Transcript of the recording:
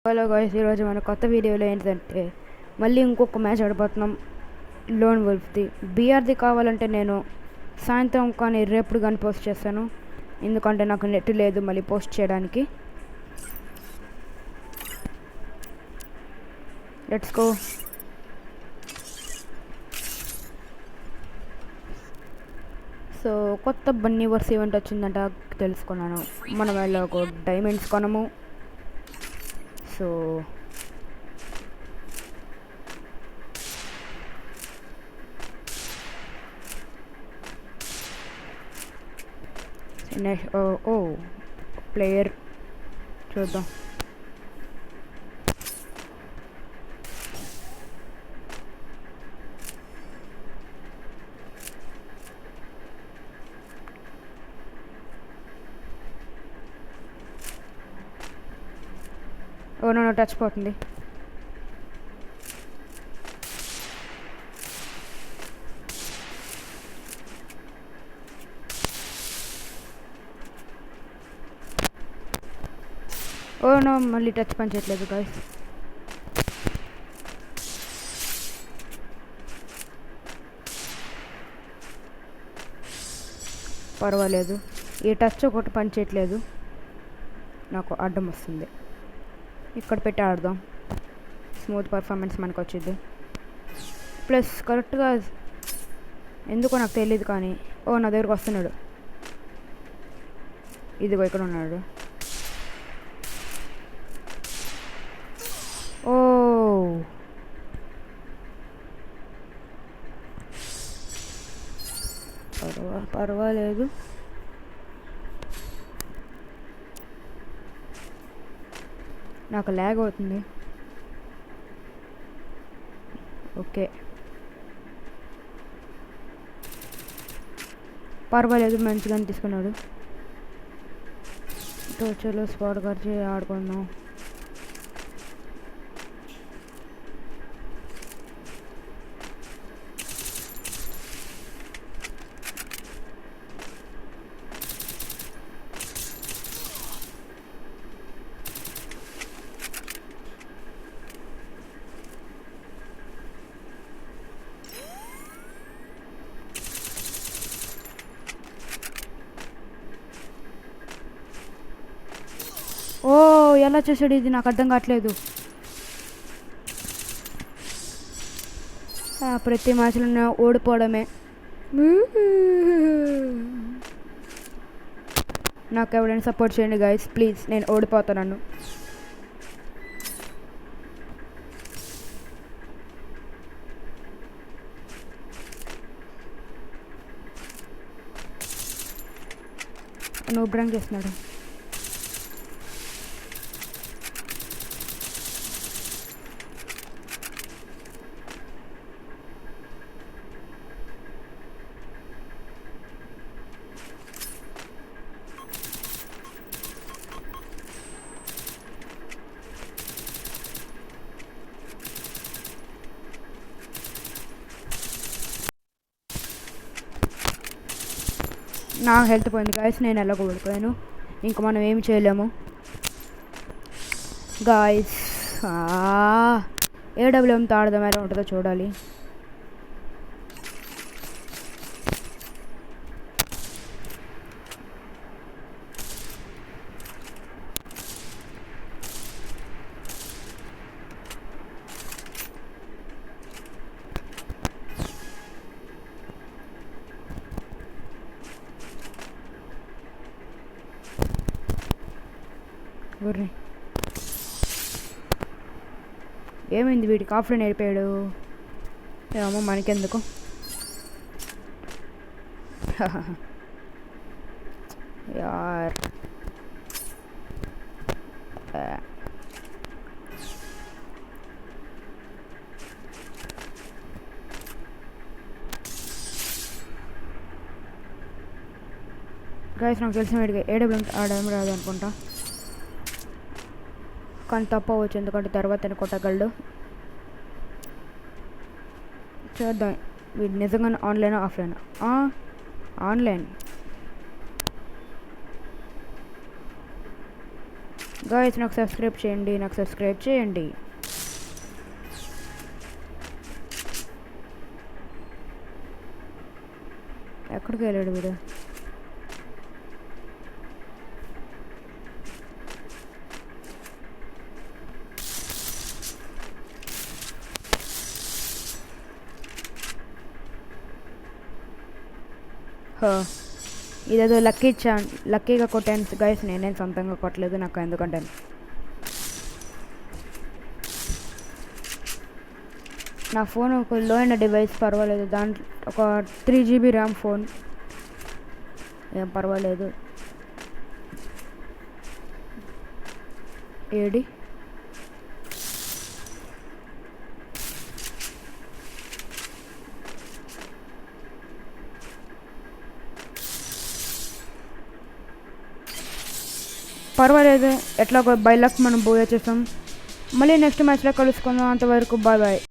Hello guys, ఈరోజు మన కొత్త వీడియోలో ఏంటంటే మళ్ళీ ఇంకొక మ్యాచ్ ఆడిపోతున్నాం లోన్ వుల్ఫ్ది. బీఆర్ది కావాలంటే నేను సాయంత్రం కానీ రేపు కానీ పోస్ట్ చేస్తాను, ఎందుకంటే నాకు నెట్ లేదు మళ్ళీ పోస్ట్ చేయడానికి. Let's go. సో కొత్త బన్నీవర్స్ ఈవెంట్ వచ్చిందంట, తెలుసుకున్నాను. మనం వెళ్ళకు డైమండ్స్ కొనము. సో ఓ ప్లేయర్ చూద్దాం. ఓ నో టచ్ పోతుంది. ఓ నో మళ్ళీ టచ్ పని చేయట్లేదు గాయ్స్. పర్వాలేదు, ఈ టచ్ ఒకటి పని చేయట్లేదు, నాకు అడ్డం వస్తుంది. ఇక్కడ పెట్టి ఆడదాం, స్మూత్ పర్ఫార్మెన్స్ మనకు వచ్చింది. ప్లస్ కరెక్ట్గా ఎందుకో నాకు తెలియదు కానీ ఓ నా దగ్గరకు వస్తున్నాడు. ఇదిగో ఇక్కడ ఉన్నాడు. ఓ పర్వాలేదు. నాకు ల్యాగ్ అవుతుంది. ఓకే పర్వాలేదు, మంచిగానే తీసుకున్నాడు. చలో స్పాట్ ఖర్చు ఆడుకుందాం. ఓ ఎలా చేసాడు ఇది నాకు అర్థం కావట్లేదు. ప్రతి మ్యాచ్లో ఓడిపోవడమే. నాకు ఎవరైనా సపోర్ట్ చేయండి గైస్ ప్లీజ్, నేను ఓడిపోతున్నాను. నువ్వు బ్రాంక్ చేస్తున్నాడు. నా హెల్త్ పోయింది గాయస్, నేను ఎలా కోల్పోయాను. ఇంక మనం ఏమి చేయలేము గాయస్. ఏడబ్ల్యూఎంతో ఆడదాం, ఎలా ఉంటుందో చూడాలి. ఏమైంది వీడికి? ఆఫ్లైన్ వెళ్ళిపోయాడు. ఏమో మనకెందుకు. యార్ గైస్, నాకు తెలిసిన వీడికి ఏడబ్ల్యూఎం ఆడడం రాదు అనుకుంటా, కానీ తప్పవచ్చు ఎందుకంటే తర్వాత కొట్టగలడు. చూద్దాం వీడు నిజంగా ఆన్లైన్ ఆఫ్లైన్. ఆన్లైన్ గాయస్ నాకు సబ్స్క్రైబ్ చేయండి. ఎక్కడికి వెళ్ళాడు వీడు? ఇదేదో లక్కీగా కొట్టాను గైస్. నేనేం సొంతంగా కొట్టలేదు, నాకు ఎందుకంటే నా ఫోన్ ఒక లో అయిన డివైస్, పర్వాలేదు. దాంట్లో ఒక 3 GB ర్యామ్ ఫోన్, ఏం పర్వాలేదు. ఏడి పర్వాలేదు, ఎట్లాగో బై లక్ మనం బోయ్ వచ్చేసాం. మళ్ళీ నెక్స్ట్ మ్యాచ్లో కలుసుకుందాం. అంతవరకు బాయ్ బాయ్.